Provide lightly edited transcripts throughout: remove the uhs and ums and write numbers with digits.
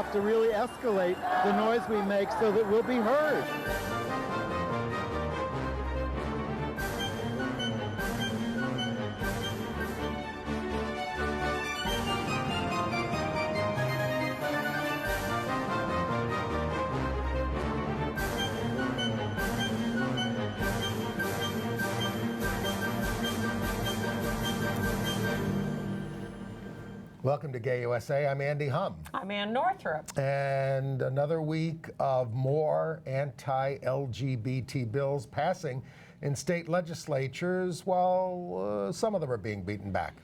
have to really escalate the noise we make so that we'll be heard. Welcome to Gay USA. I'm Andy Hum. I'm Ann Northrup. And another week of more anti-LGBT bills passing in state legislatures while some of them are being beaten back.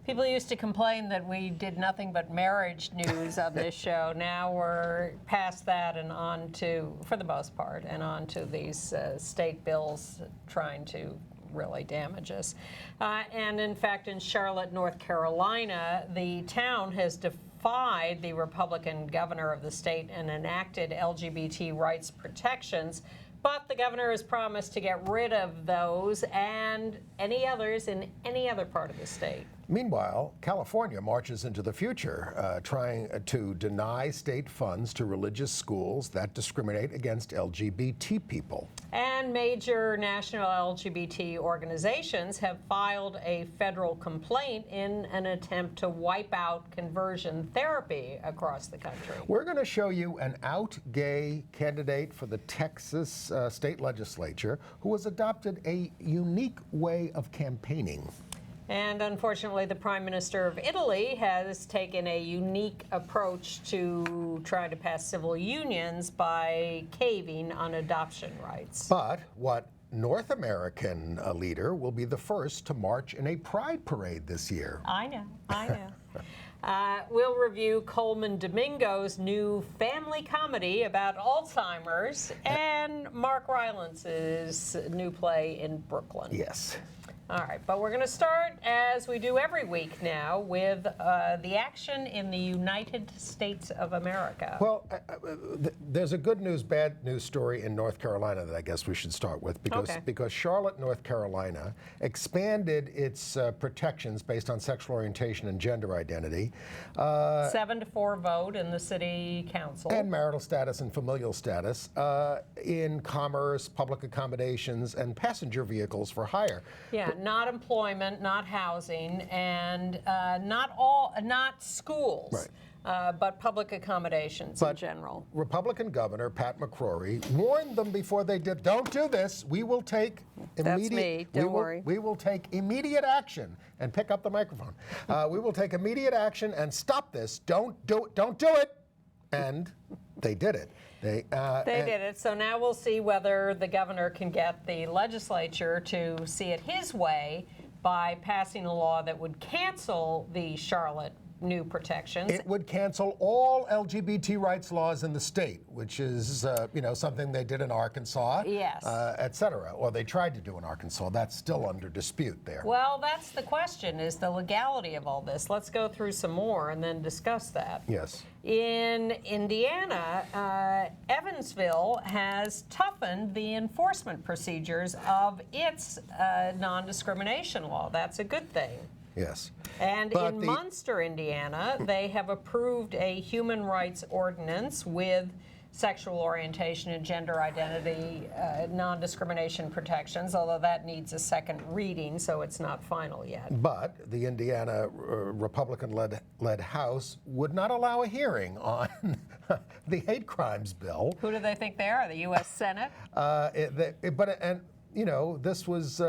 People used to complain that we did nothing but marriage news on this show. Now we're past that and on to, for the most part, and on to these state bills trying to really damage us. And in fact, in Charlotte, North Carolina, the town has defied the Republican governor of the state and enacted LGBT rights protections. But the governor has promised to get rid of those and any others in any other part of the state. Meanwhile, California marches into the future, trying to deny state funds to religious schools that discriminate against LGBT people. And major national LGBT organizations have filed a federal complaint in an attempt to wipe out conversion therapy across the country. We're going to show you an out gay candidate for the Texas state legislature who has adopted a unique way of campaigning. And unfortunately, the Prime Minister of Italy has taken a unique approach to trying to pass civil unions by caving on adoption rights. But what North American leader will be the first to march in a pride parade this year? I know. We'll review Coleman Domingo's new family comedy about Alzheimer's and Mark Rylance's new play in Brooklyn. Yes. All right, but we're going to start, as we do every week now, with the action in the United States of America. Well, there's a good news, bad news story in North Carolina that I guess we should start with because Charlotte, North Carolina expanded its protections based on sexual orientation and gender identity. 7-4 vote in the city council. And marital status and familial status in commerce, public accommodations, and passenger vehicles for hire. Yeah. Not employment, not housing, and not schools, right. But public accommodations in general. Republican Governor Pat McCrory warned them before they did, don't do this. We will take immediate. That's me. Don't worry. We will take immediate action and pick up the microphone. We will take immediate action and stop this. Don't do it. And they did it. They did it. So now we'll see whether the governor can get the legislature to see it his way by passing a law that would cancel the Charlotte new protections. It would cancel all LGBT rights laws in the state, which is something they did in Arkansas, yes, et cetera, or they tried to do in Arkansas. That's still under dispute there. Well, that's the question, is the legality of all this. Let's go through some more and then discuss that. Yes. In Indiana, Evansville has toughened the enforcement procedures of its non-discrimination law. That's a good thing. Yes. And in Munster, Indiana, they have approved a human rights ordinance with sexual orientation and gender identity non-discrimination protections, although that needs a second reading, so it's not final yet. But the Indiana Republican-led House would not allow a hearing on the hate crimes bill. Who do they think they are, the U.S. Senate? This was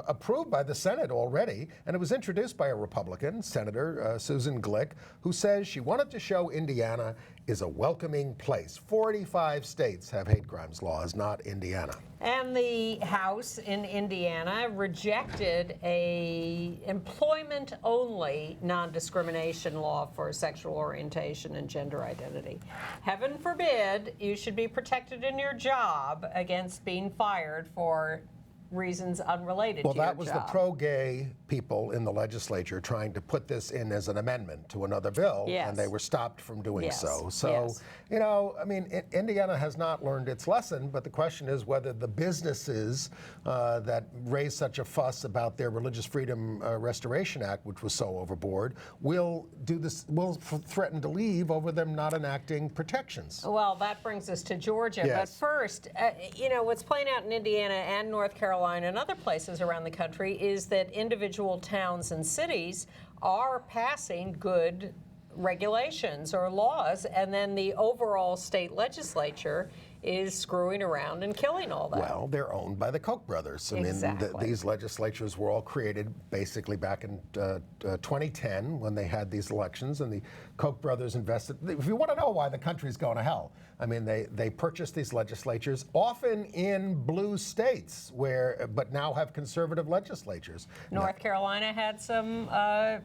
approved by the Senate already, and it was introduced by a Republican, Senator Susan Glick, who says she wanted to show Indiana is a welcoming place. 45 states have hate crimes laws, not Indiana. And the House in Indiana rejected a employment-only non-discrimination law for sexual orientation and gender identity. Heaven forbid you should be protected in your job against being fired for reasons unrelated Well, to your that was the job. pro-gay people in the legislature trying to put this in as an amendment to another bill, Yes. and they were stopped from doing Yes, so. So, yes. you know, I mean, Indiana has not learned its lesson, but the question is whether the businesses that raised such a fuss about their Religious Freedom Restoration Act, which was so overboard, will do this, will threaten to leave over them not enacting protections. Well, that brings us to Georgia. But Yes. first, you know, what's playing out in Indiana and North Carolina and other places around the country is that individual towns and cities are passing good regulations or laws, and then the overall state legislature is screwing around and killing all that. Well, they're owned by the Koch brothers. I mean, Exactly. these legislatures were all created basically back in 2010 when they had these elections, and the Koch brothers invested. If you want to know why the country's going to hell, I mean, they purchased these legislatures, often in blue states, but now have conservative legislatures. North Carolina had some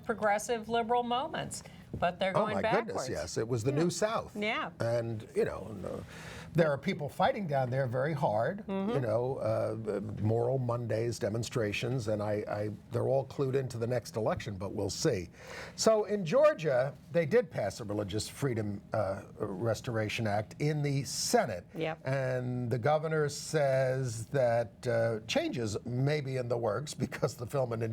progressive liberal moments, but they're Oh going my backwards. goodness, yes. It was the New South. Yeah. And, you know, there are people fighting down there very hard, you know, Moral Mondays demonstrations, and they're all clued into the next election, but we'll see. So in Georgia, they did pass a Religious Freedom Restoration Act in the Senate. Yep. And the governor says that changes may be in the works because the film and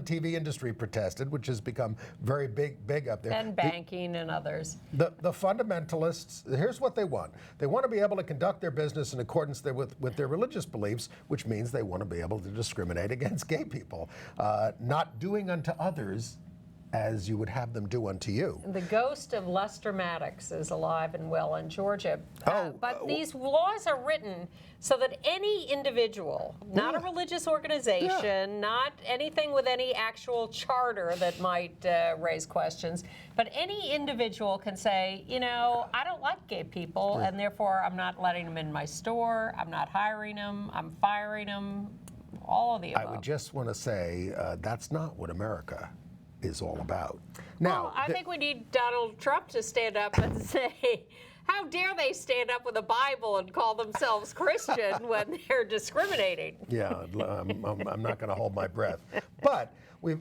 TV industry protested, which has become very big up there. And banking and others. The fundamentalists, here's what they want. They want to be able to conduct their business in accordance with their religious beliefs, which means they want to be able to discriminate against gay people. Not doing unto others as you would have them do unto you. The ghost of Lester Maddox is alive and well in Georgia. But these laws are written so that any individual, not a religious organization, not anything with any actual charter that might raise questions, but any individual can say, you know, I don't like gay people, and therefore I'm not letting them in my store, I'm not hiring them, I'm firing them, all of the above. I would just want to say that's not what America is all about. Now, Well, I think we need Donald Trump to stand up and say, how dare they stand up with a Bible and call themselves Christian when they're discriminating? yeah, I'm not going to hold my breath. But we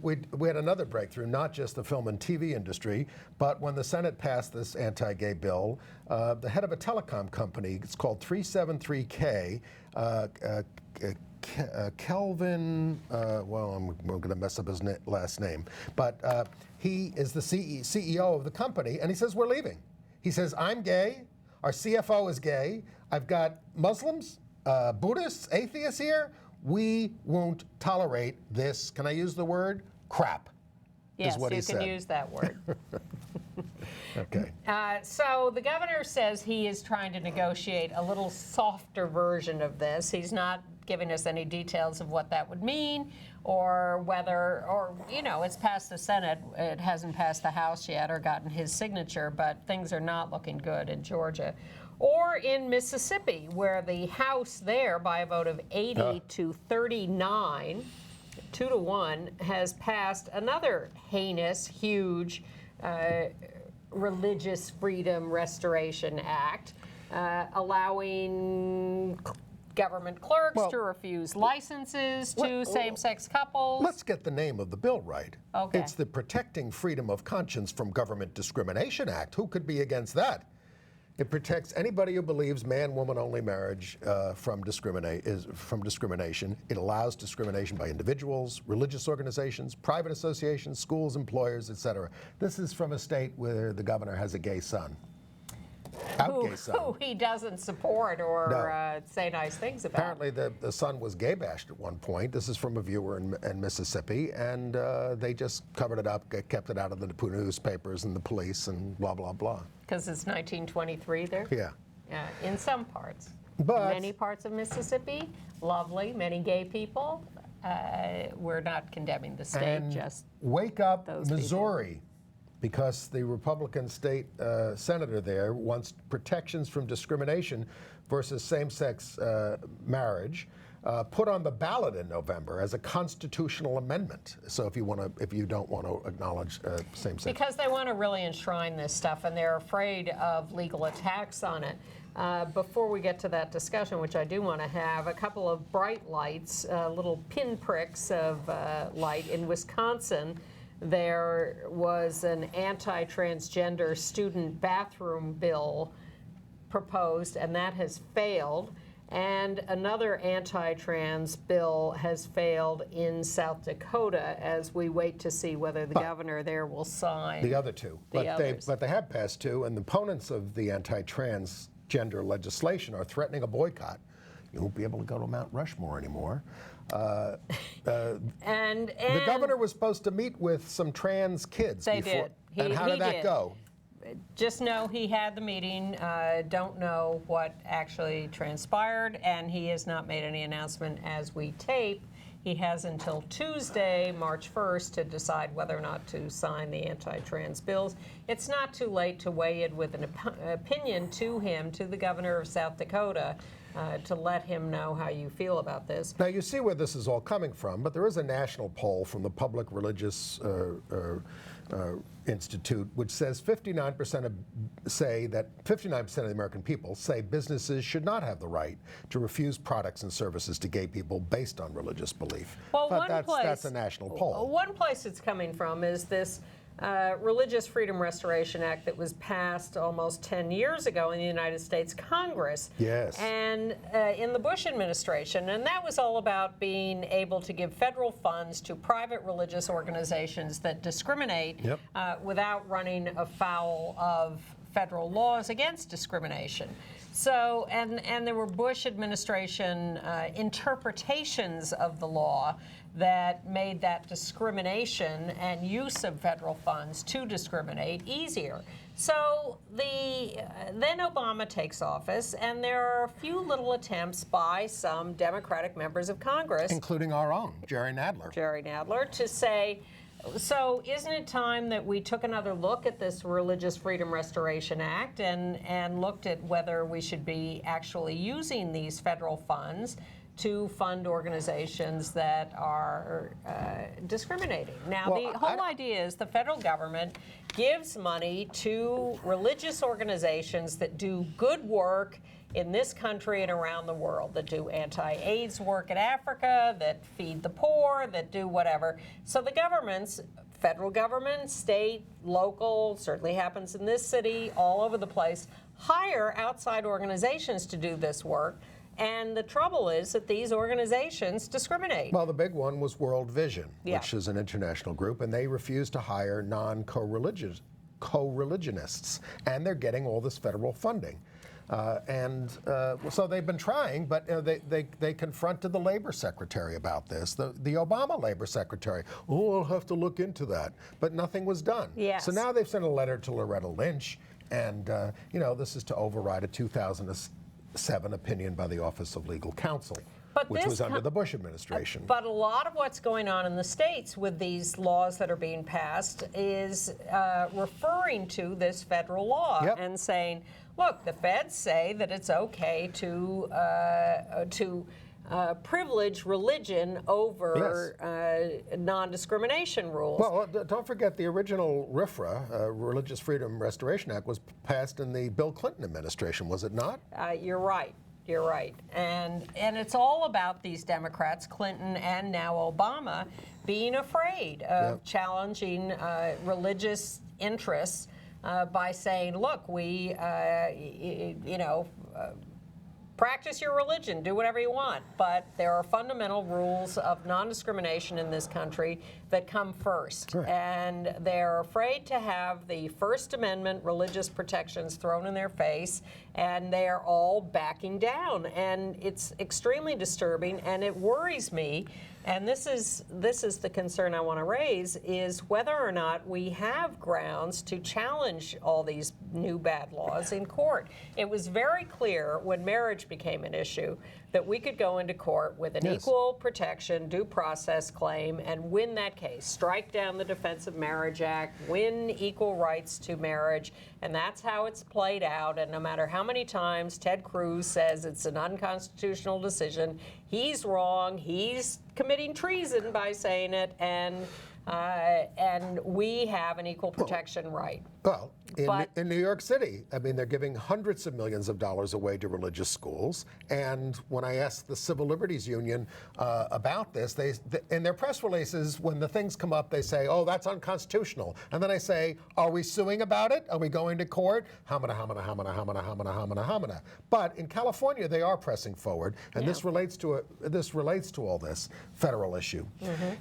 had another breakthrough, not just the film and TV industry, but when the Senate passed this anti-gay bill, the head of a telecom company, it's called 373K, Kelvin, well, I'm going to mess up his last name, but he is the CEO of the company, and he says, we're leaving. He says, I'm gay, our CFO is gay, I've got Muslims, Buddhists, atheists here. We won't tolerate this, can I use the word? Crap, Yes, is what he you can said. use that word. Okay. So the governor says he is trying to negotiate a little softer version of this. He's not giving us any details of what that would mean or whether, or, you know, it's passed the Senate. It hasn't passed the House yet or gotten his signature, but things are not looking good in Georgia. Or in Mississippi, where the House there, by a vote of 80 to 39, 2-1, has passed another heinous, huge Religious Freedom Restoration Act, allowing government clerks to refuse licenses to same-sex couples. Let's get the name of the bill right. Okay. It's the Protecting Freedom of Conscience from Government Discrimination Act. Who could be against that? It protects anybody who believes man-woman only marriage from discrimination. It allows discrimination by individuals, religious organizations, private associations, schools, employers, etc. This is from a state where the governor has a gay son. Who he doesn't support or say nice things about. Apparently the son was gay bashed at one point. This is from a viewer in Mississippi, and they just covered it up, kept it out of the newspapers and the police and blah, blah, blah. Because it's 1923 there? Yeah. In some parts. But Many parts of Mississippi, lovely, many gay people. We're not condemning the state, and just wake up those people. Missouri, because the Republican state senator there wants protections from discrimination versus same-sex marriage put on the ballot in November as a constitutional amendment. So if you don't want to acknowledge same-sex, because they want to really enshrine this stuff and they're afraid of legal attacks on it. Before we get to that discussion, which I do want to have, a couple of bright lights, little pinpricks of light. In Wisconsin, there was an anti-transgender student bathroom bill proposed, and that has failed. And another anti-trans bill has failed in South Dakota as we wait to see whether the governor there will sign The other two. the But others. they have passed two, and the opponents of the anti-transgender legislation are threatening a boycott. You won't be able to go to Mount Rushmore anymore. And The governor was supposed to meet with some trans kids They before. did. And how He did that did. go? just know he had the meeting, don't know what actually transpired, and he has not made any announcement as we tape. He has until Tuesday, March 1st, to decide whether or not to sign the anti-trans bills. It's not too late to weigh in with an opinion to him, to the governor of South Dakota, to let him know how you feel about this. Now, you see where this is all coming from, but there is a national poll from the Public Religious Institute, which says 59% of the American people say businesses should not have the right to refuse products and services to gay people based on religious belief. Well, But that's a national poll. One place it's coming from is this Religious Freedom Restoration Act that was passed almost 10 years ago in the United States Congress. Yes. And in the Bush administration. And that was all about being able to give federal funds to private religious organizations that discriminate Yep. without running afoul of federal laws against discrimination. So, and there were Bush administration interpretations of the law that made that discrimination and use of federal funds to discriminate easier. So then Obama takes office, and there are a few little attempts by some Democratic members of Congress, Including our own, Jerry Nadler. Jerry Nadler, to say, so isn't it time that we took another look at this Religious Freedom Restoration Act and looked at whether we should be actually using these federal funds to fund organizations that are discriminating? Now, Well, the whole idea is the federal government gives money to religious organizations that do good work in this country and around the world, that do anti-AIDS work in Africa, that feed the poor, that do whatever. So the governments, federal government, state, local, certainly happens in this city, all over the place, hire outside organizations to do this work. And the trouble is that these organizations discriminate. Well, the big one was World Vision, Yeah. which is an international group, and they refused to hire co-religionists, and they're getting all this federal funding. So they've been trying, but they confronted the labor secretary about this, the Obama labor secretary. Oh, I'll have to look into that. But nothing was done. Yes. So now they've sent a letter to Loretta Lynch, and this is to override a 2007 opinion by the Office of Legal Counsel, But which this was under the Bush administration. But a lot of what's going on in the states with these laws that are being passed is referring to this federal law Yep. and saying, look, the feds say that it's okay to privilege religion over non-discrimination rules. Well, don't forget the original RFRA, Religious Freedom Restoration Act, was passed in the Bill Clinton administration, was it not? You're right. You're right. And it's all about these Democrats, Clinton and now Obama, being afraid of Yep. challenging religious interests by saying, look, we, practice your religion, do whatever you want, but there are fundamental rules of non-discrimination in this country that come first. Right. And they're afraid to have the First Amendment religious protections thrown in their face, and they're all backing down. And it's extremely disturbing, and it worries me. And this is the concern I want to raise, is whether or not we have grounds to challenge all these new bad laws in court. It was very clear when marriage became an issue that we could go into court with an Yes. equal protection due process claim and win that case, strike down the Defense of Marriage Act, win equal rights to marriage, and that's how it's played out. And no matter how many times Ted Cruz says it's an unconstitutional decision, he's wrong, he's committing treason by saying it, and we have an equal protection right. Well, in New York City, I mean, they're giving hundreds of millions of dollars away to religious schools. And when I asked the Civil Liberties Union about this, in their press releases, when the things come up, they say, "Oh, that's unconstitutional." And then I say, "Are we suing about it? Are we going to court?" Hamana, hamana, hamana, hamana, hamana, hamana, hamana. But in California, they are pressing forward, and this relates to all this federal issue.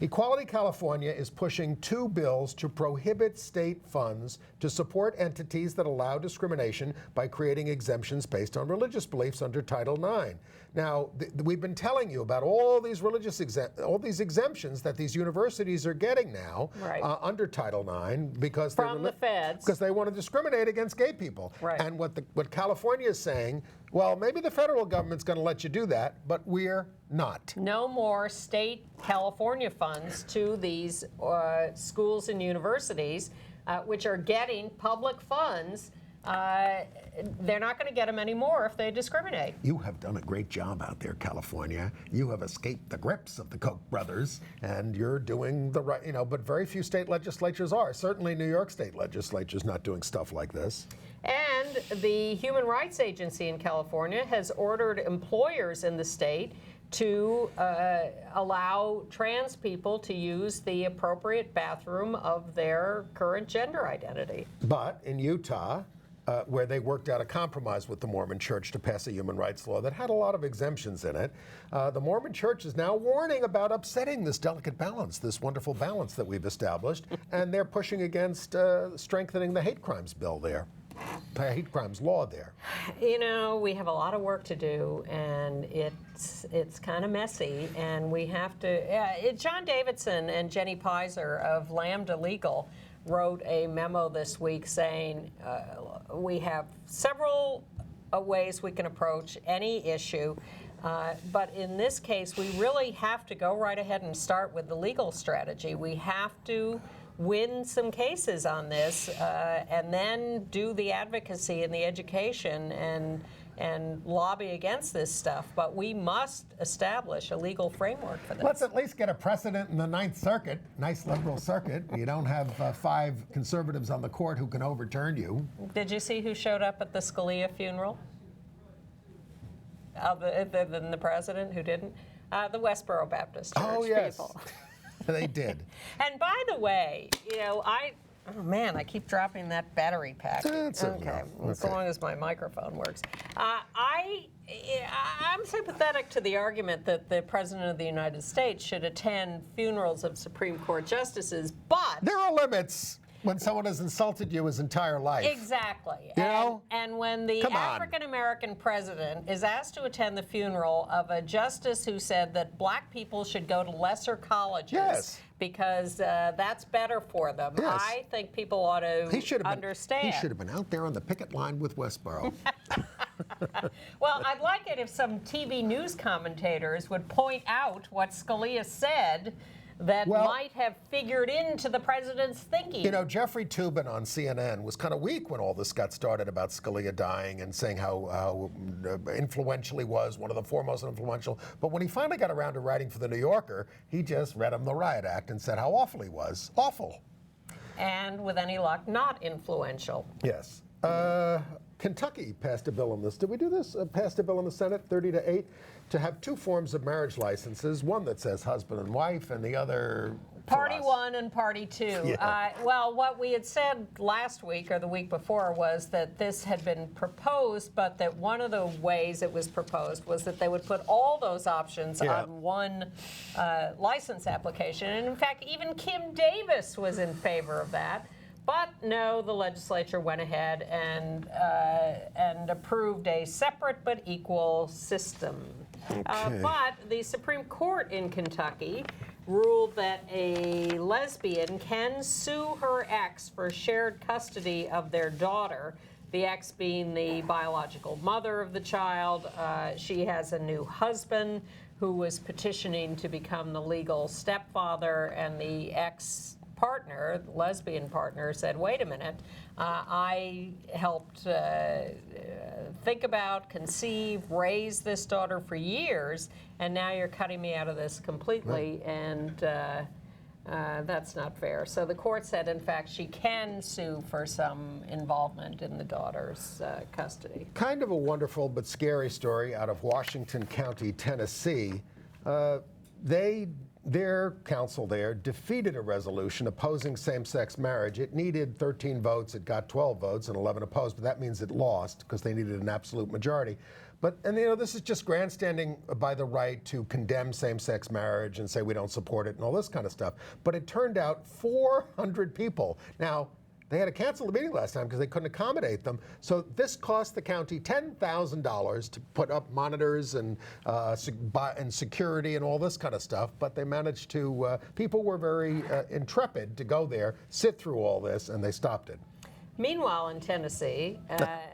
Equality California is pushing 2 bills to prohibit state funds to support entities that allow discrimination by creating exemptions based on religious beliefs under Title IX. Now, we've been telling you about all these exemptions that these universities are getting now under Title IX because from the feds, because they want to discriminate against gay people. Right. And what California is saying, well, maybe the federal government's going to let you do that, but we're not. No more state California funds to these schools and universities, which are getting public funds. They're not going to get them anymore if they discriminate. You have done a great job out there, California. You have escaped the grips of the Koch brothers, and you're doing the right, but very few state legislatures are. Certainly New York State legislature is not doing stuff like this. And the Human Rights Agency in California has ordered employers in the state to allow trans people to use the appropriate bathroom of their current gender identity. But in Utah, where they worked out a compromise with the Mormon Church to pass a human rights law that had a lot of exemptions in it, the Mormon Church is now warning about upsetting this delicate balance, this wonderful balance that we've established, and they're pushing against strengthening the hate crimes bill there. Hate crimes law there. We have a lot of work to do, and it's kind of messy, and we have to. John Davidson and Jenny Pizer of Lambda Legal wrote a memo this week saying we have several ways we can approach any issue. But in this case, we really have to go right ahead and start with the legal strategy. We have to win some cases on this and then do the advocacy and the education and lobby against this stuff. But we must establish a legal framework for this. Let's at least get a precedent in the Ninth Circuit, nice liberal circuit. You don't have 5 conservatives on the court who can overturn you. Did you see who showed up at the Scalia funeral? Other than the president, who didn't? The Westboro Baptist Church people. They did. And by the way, oh man, I keep dropping that battery pack. That's okay, as long as my microphone works. I'm sympathetic to the argument that the President of the United States should attend funerals of Supreme Court justices, but there are limits when someone has insulted you his entire life. Exactly. And when the African-American president is asked to attend the funeral of a justice who said that black people should go to lesser colleges because that's better for them, I think people ought to understand. He should have been out there on the picket line with Westboro. Well, I'd like it if some TV news commentators would point out what Scalia said that might have figured into the president's thinking. Jeffrey Toobin on CNN was kind of weak when all this got started about Scalia dying and saying how influential he was, one of the foremost influential. But when he finally got around to writing for The New Yorker, he just read him the riot act and said how awful he was. Awful. And with any luck, not influential. Yes. Kentucky passed a bill on this. Did we do this? Passed a bill in the Senate, 30-8, to have 2 forms of marriage licenses, one that says husband and wife and the other Party 1 and Party 2. Yeah. Well, what we had said last week or the week before was that this had been proposed, but that one of the ways it was proposed was that they would put all those options on one license application. And in fact, even Kim Davis was in favor of that. But no, the legislature went ahead and approved a separate but equal system. But the Supreme Court in Kentucky ruled that a lesbian can sue her ex for shared custody of their daughter, the ex being the biological mother of the child. She has a new husband who was petitioning to become the legal stepfather, and the ex-partner, lesbian partner, said, wait a minute, I helped think about, conceive, raise this daughter for years, and now you're cutting me out of this completely. And That's not fair. So the court said, in fact, she can sue for some involvement in the daughter's custody. Kind of a wonderful but scary story out of Washington County, Tennessee. Their council there defeated a resolution opposing same-sex marriage. It needed 13 votes. It got 12 votes and 11 opposed, but that means it lost because they needed an absolute majority. And this is just grandstanding by the right to condemn same-sex marriage and say we don't support it and all this kind of stuff. But it turned out 400 people. Now, they had to cancel the meeting last time because they couldn't accommodate them. So this cost the county $10,000 to put up monitors and security and all this kind of stuff. But they managed to, people were very intrepid to go there, sit through all this, and they stopped it. Meanwhile, in Tennessee,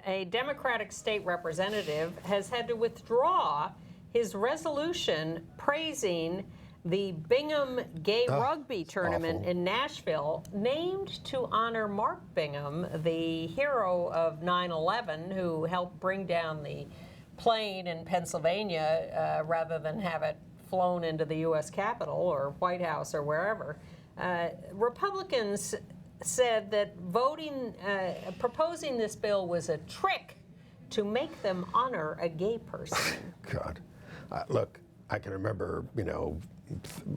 a Democratic state representative has had to withdraw his resolution praising the Bingham Gay Rugby Tournament in Nashville, named to honor Mark Bingham, the hero of 9/11, who helped bring down the plane in Pennsylvania rather than have it flown into the U.S. Capitol or White House or wherever. Republicans said that proposing this bill was a trick to make them honor a gay person. God. Look, I can remember,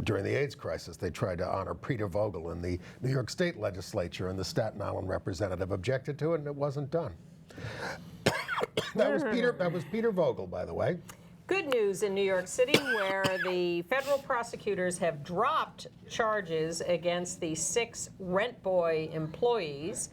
during the AIDS crisis, they tried to honor Peter Vogel in the New York State legislature, and the Staten Island representative objected to it, and it wasn't done. That was Peter Vogel, by the way. Good news in New York City, where the federal prosecutors have dropped charges against the 6 Rent Boy employees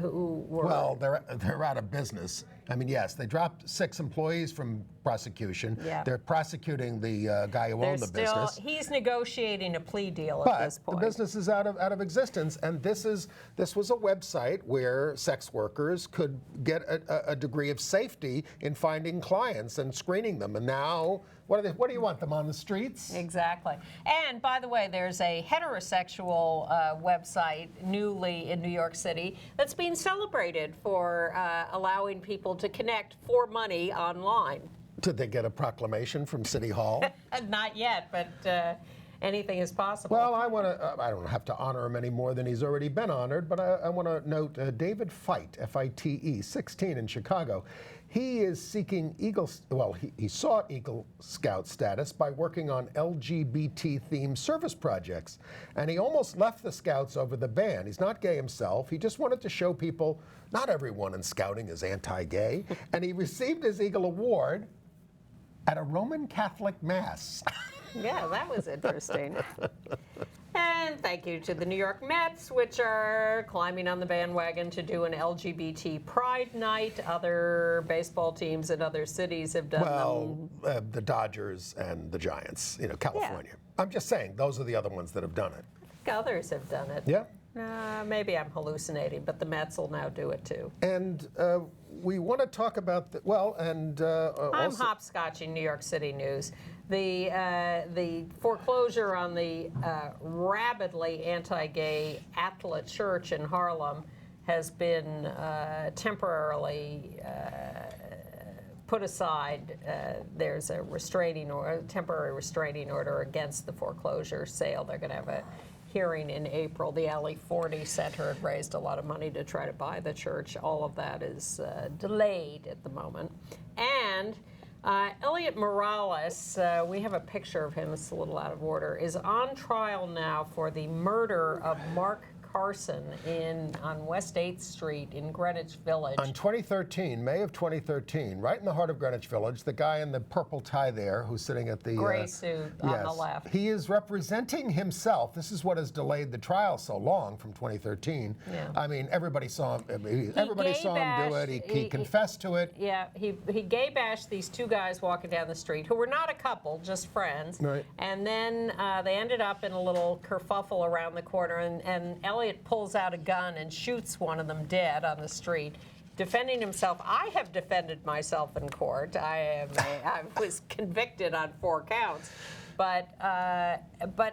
who were... Well, they're out of business. I mean, yes, they dropped 6 employees from prosecution. Yeah. They're prosecuting the guy who owned the business. He's negotiating a plea deal But at this point. the business is out of existence, and this was a website where sex workers could get a degree of safety in finding clients and screening them. And now, what do you want them on the streets? Exactly. And by the way, there's a heterosexual website newly in New York City that's being celebrated for allowing people to connect for money online. Did they get a proclamation from City Hall? Not yet, but anything is possible. Well, I don't have to honor him any more than he's already been honored, but I want to note David Fite, F-I-T-E, 16 in Chicago. He is seeking he sought Eagle Scout status by working on LGBT-themed service projects. And he almost left the Scouts over the ban. He's not gay himself. He just wanted to show people not everyone in Scouting is anti-gay. And he received his Eagle Award at a Roman Catholic Mass. Yeah, that was interesting. And thank you to the New York Mets, which are climbing on the bandwagon to do an LGBT Pride Night. Other baseball teams in other cities have done them. The Dodgers and the Giants, California. Yeah. I'm just saying, those are the other ones that have done it. I think others have done it. Yeah. Maybe I'm hallucinating, but the Mets will now do it too. And we want to talk about I'm hopscotching New York City news. The foreclosure on the rabidly anti-gay Atla Church in Harlem has been temporarily put aside. There's a temporary restraining order against the foreclosure sale. They're going to have a hearing in April. The Alley 40 Center had raised a lot of money to try to buy the church. All of that is delayed at the moment. And Elliot Morales, we have a picture of him, it's a little out of order, is on trial now for the murder of Mark Carson on West 8th Street in Greenwich Village. On May of 2013, right in the heart of Greenwich Village, the guy in the purple tie there who's sitting at the... gray suit on the left. He is representing himself. This is what has delayed the trial so long from 2013. Yeah. I mean, everybody saw him do it. He confessed to it. Yeah, he gay bashed these 2 guys walking down the street who were not a couple, just friends. Right. And then they ended up in a little kerfuffle around the corner, and Elliot pulls out a gun and shoots one of them dead on the street. Defending himself, I have defended myself in court. I was convicted on 4 counts, but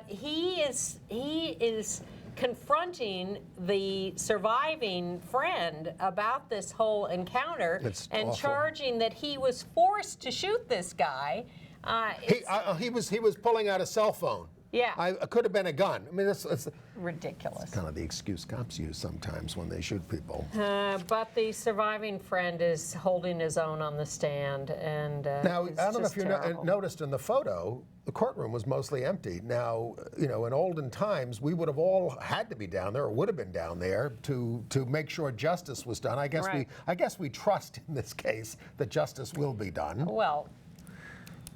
he is confronting the surviving friend about this whole encounter and awful. Charging that he was forced to shoot this guy. He was pulling out a cell phone. Yeah. It could have been a gun. I mean, that's Ridiculous. kind of the excuse cops use sometimes when they shoot people. But the surviving friend is holding his own on the stand, and Now, it's I don't know just if you terrible. noticed in the photo, the courtroom was mostly empty. Now, in olden times, we would have all had to be down there, or would have been down there, to make sure justice was done. I guess Right. I guess we trust in this case that justice will be done. Well,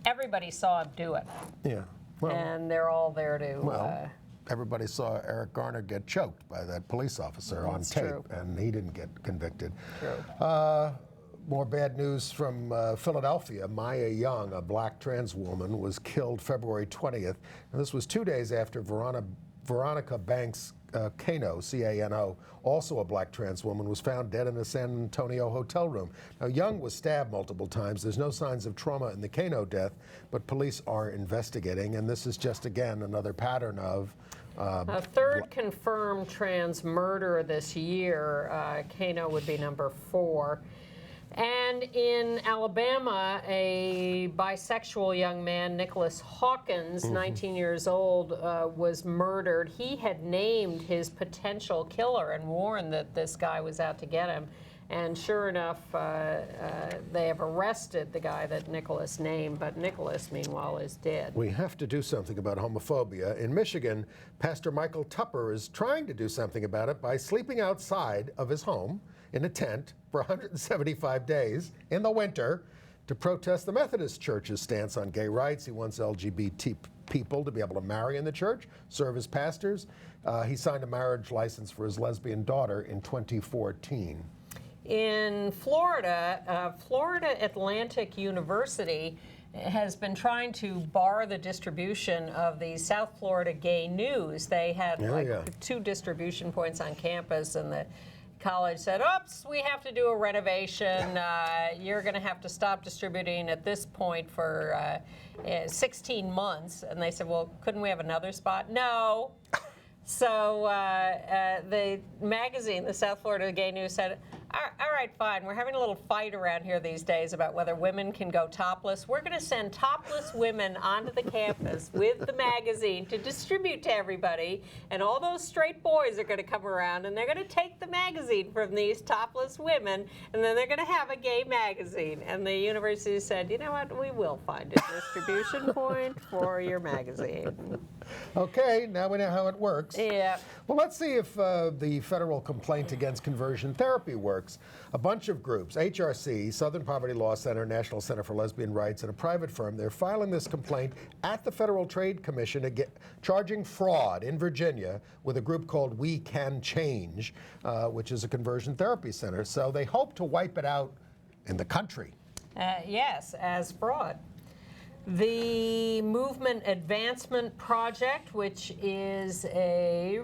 everybody saw him do it, Yeah. Well, and they're all there to. everybody saw Eric Garner get choked by that police officer on That's tape, true. and he didn't get convicted. True. More bad news from Philadelphia. Maya Young, a black trans woman, was killed February 20th. And this was 2 days after Veronica Banks Cano, C-A-N-O, also a black trans woman, was found dead in a San Antonio hotel room. Now, Young was stabbed multiple times. There's no signs of trauma in the Cano death, but police are investigating. And this is just, again, another pattern of A third confirmed trans murder this year. Kano would be number 4. And in Alabama, a bisexual young man, Nicholas Hawkins, 19 years old, was murdered. He had named his potential killer and warned that this guy was out to get him. And sure enough, they have arrested the guy that Nicholas named, but Nicholas, meanwhile, is dead. We have to do something about homophobia. In Michigan, Pastor Michael Tupper is trying to do something about it by sleeping outside of his home in a tent for 175 days in the winter to protest the Methodist Church's stance on gay rights. He wants LGBT people to be able to marry in the church, serve as pastors. He signed a marriage license for his lesbian daughter in 2014. In Florida, Florida Atlantic University has been trying to bar the distribution of the South Florida Gay News. They had 2 distribution points on campus, and the college said, oops, we have to do a renovation. You're going to have to stop distributing at this point for 16 months. And they said, well, couldn't we have another spot? No. So the magazine, the South Florida Gay News, said, all right, fine. We're having a little fight around here these days about whether women can go topless. We're going to send topless women onto the campus with the magazine to distribute to everybody. And all those straight boys are going to come around, and they're going to take the magazine from these topless women, and then they're going to have a gay magazine. And the university said, you know what? We will find a distribution point for your magazine. Okay, now we know how it works. Yeah. Well, let's see if the federal complaint against conversion therapy works. A bunch of groups, HRC, Southern Poverty Law Center, National Center for Lesbian Rights, and a private firm, they're filing this complaint at the Federal Trade Commission, charging fraud in Virginia with a group called We Can Change, which is a conversion therapy center. So they hope to wipe it out in the country. Yes, as fraud. The Movement Advancement Project, which is a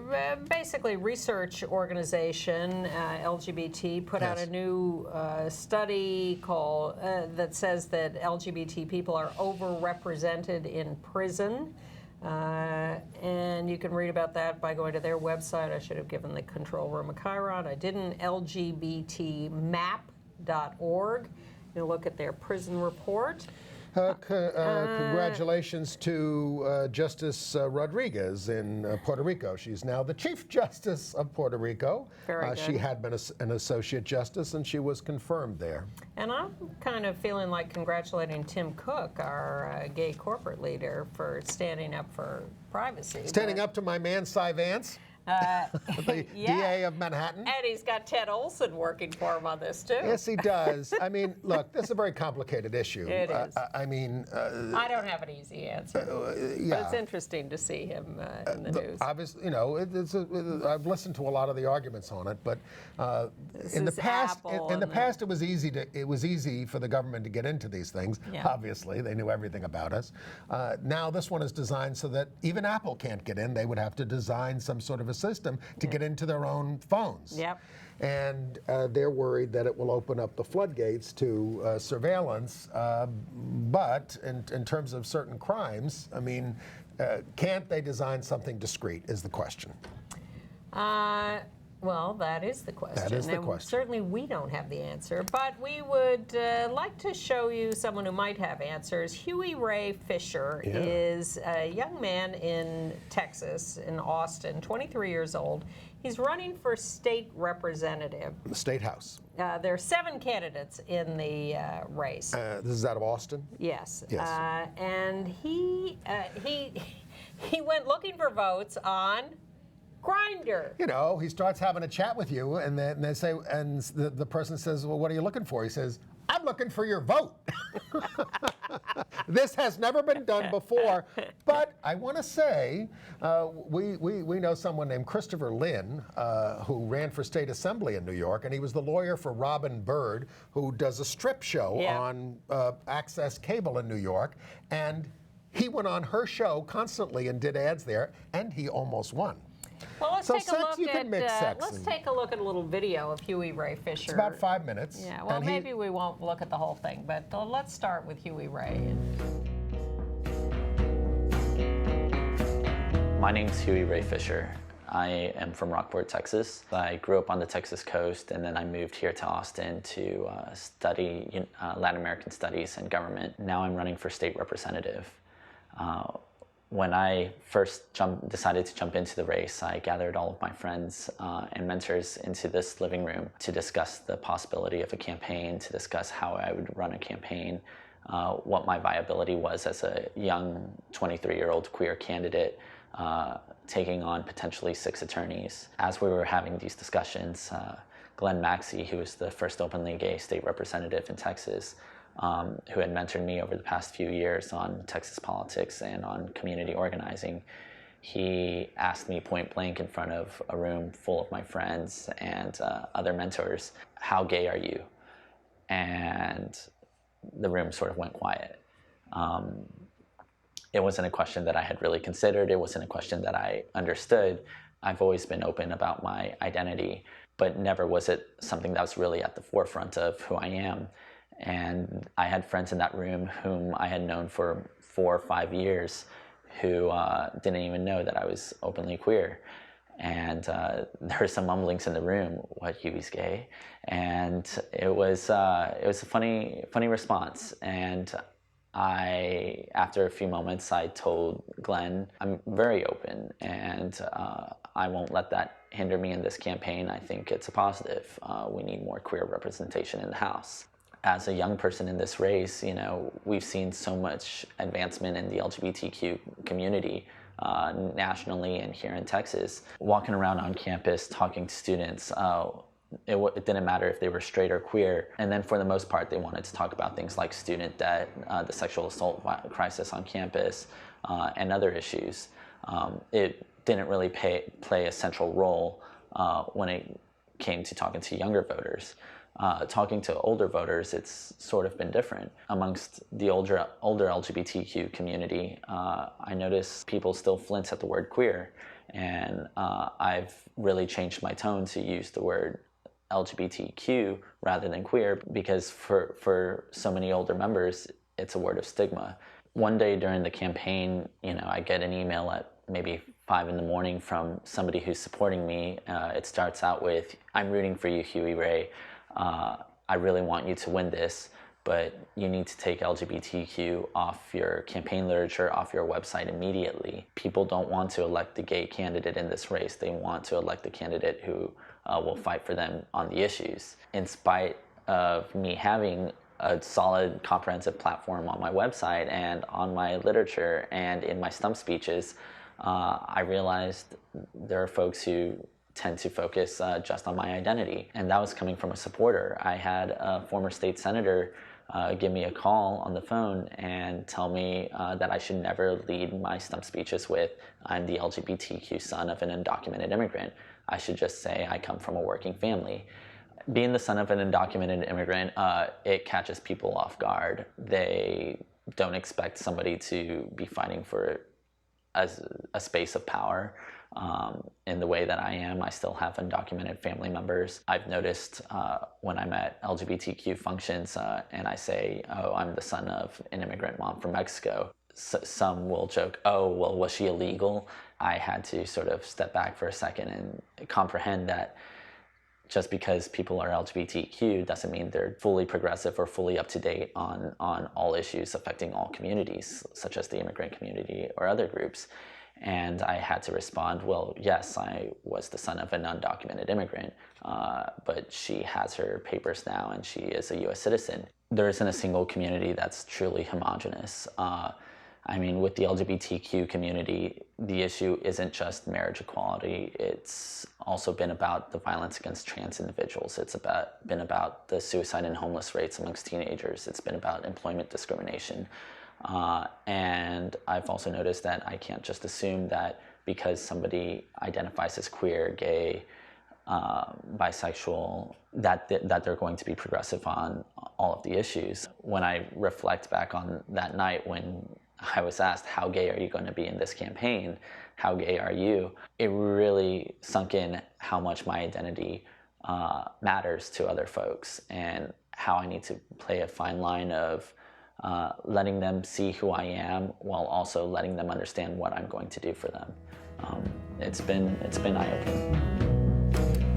basically research organization, LGBT, put out a new study called that says that LGBT people are overrepresented in prison. And you can read about that by going to their website. I should have given the control room a Chiron. I didn't. LGBTmap.org. You look at their prison report. Congratulations to Justice Rodriguez in Puerto Rico. She's now the Chief Justice of Puerto Rico. Very good. She had been an Associate Justice, and she was confirmed there. And I'm kind of feeling like congratulating Tim Cook, our gay corporate leader, for standing up for privacy. Standing up to my man, Cy Vance, the DA of Manhattan. And he's got Ted Olson working for him on this, too. Yes, he does. I mean, look, this is a very complicated issue. It is. I mean... I don't have an easy answer. But it's interesting to see him in the news. Obviously, you know, I've listened to a lot of the arguments on it, but in the past, it was easy for the government to get into these things. Yeah. Obviously, they knew everything about us. Now this one is designed so that even Apple can't get in. They would have to design some sort of a system to get into their own phones. Yep. And they're worried that it will open up the floodgates to surveillance. But in terms of certain crimes, I mean, can't they design something discreet is the question. Well, that is the question. That is the and question. Certainly we don't have the answer, but we would like to show you someone who might have answers. Huey Ray Fisher is a young man in Texas, in Austin, 23 years old. He's running for state representative. The State House. There are 7 candidates in the race. This is out of Austin? Yes. Yes. And he went looking for votes on Grindr. You know, he starts having a chat with you, and then they say, and the person says, "Well, what are you looking for?" He says, "I'm looking for your vote." This has never been done before, but I want to say we know someone named Christopher Lynn who ran for state assembly in New York, and he was the lawyer for Robin Bird, who does a strip show on Access Cable in New York, and he went on her show constantly and did ads there, and he almost won. Well, let's So take sex, a look you can at mix sex let's and- take a look at a little video of Huey Ray Fisher. It's about 5 minutes. Yeah, well, and he- maybe we won't look at the whole thing, but let's start with Huey Ray. My name's Huey Ray Fisher. I am from Rockport, Texas. I grew up on the Texas coast, and then I moved here to Austin to study Latin American studies and government. Now I'm running for state representative. When I first decided to jump into the race, I gathered all of my friends and mentors into this living room to discuss the possibility of a campaign, to discuss how I would run a campaign, what my viability was as a young 23-year-old queer candidate taking on potentially 6 attorneys. As we were having these discussions, Glenn Maxey, who was the first openly gay state representative in Texas, who had mentored me over the past few years on Texas politics and on community organizing, he asked me point blank in front of a room full of my friends and other mentors, "How gay are you?" And the room sort of went quiet. It wasn't a question that I had really considered. It wasn't a question that I understood. I've always been open about my identity, but never was it something that was really at the forefront of who I am. And I had friends in that room whom I had known for 4 or 5 years who didn't even know that I was openly queer. And there were some mumblings in the room, "What, Huey's gay?" And it was a funny response. And after a few moments, I told Glenn, "I'm very open, and I won't let that hinder me in this campaign. I think it's a positive. We need more queer representation in the House." As a young person in this race, you know, we've seen so much advancement in the LGBTQ community nationally and here in Texas. Walking around on campus, talking to students, it didn't matter if they were straight or queer. And then for the most part, they wanted to talk about things like student debt, the sexual assault crisis on campus, and other issues. It didn't really play a central role when it came to talking to younger voters. Talking to older voters, it's sort of been different. Amongst the older LGBTQ community, I notice people still flinch at the word queer, and I've really changed my tone to use the word LGBTQ rather than queer, because for so many older members, it's a word of stigma. One day during the campaign, you know, I get an email at maybe 5 in the morning from somebody who's supporting me. It starts out with, "I'm rooting for you, Huey Ray. I really want you to win this, but you need to take LGBTQ off your campaign literature, off your website immediately. People don't want to elect the gay candidate in this race. They want to elect the candidate who will fight for them on the issues." In spite of me having a solid, comprehensive platform on my website and on my literature and in my stump speeches, I realized there are folks who tend to focus just on my identity. And that was coming from a supporter. I had a former state senator give me a call on the phone and tell me that I should never lead my stump speeches with, "I'm the LGBTQ son of an undocumented immigrant." I should just say I come from a working family. Being the son of an undocumented immigrant, it catches people off guard. They don't expect somebody to be fighting for a space of power. In the way that I am, I still have undocumented family members. I've noticed when I'm at LGBTQ functions and I say, "Oh, I'm the son of an immigrant mom from Mexico," some will joke, "Oh, well, was she illegal?" I had to sort of step back for a second and comprehend that just because people are LGBTQ doesn't mean they're fully progressive or fully up to date on all issues affecting all communities, such as the immigrant community or other groups. And I had to respond, well, yes, I was the son of an undocumented immigrant, but she has her papers now and she is a US citizen. There isn't a single community that's truly homogenous. I mean, with the LGBTQ community, the issue isn't just marriage equality. It's also been about the violence against trans individuals. It's been about the suicide and homeless rates amongst teenagers. It's been about employment discrimination. And I've also noticed that I can't just assume that because somebody identifies as queer, gay, bisexual, that they're going to be progressive on all of the issues. When I reflect back on that night when I was asked, how gay are you going to be in this campaign? How gay are you? It really sunk in how much my identity matters to other folks and how I need to play a fine line of letting them see who I am while also letting them understand what I'm going to do for them. It's been eye-opening.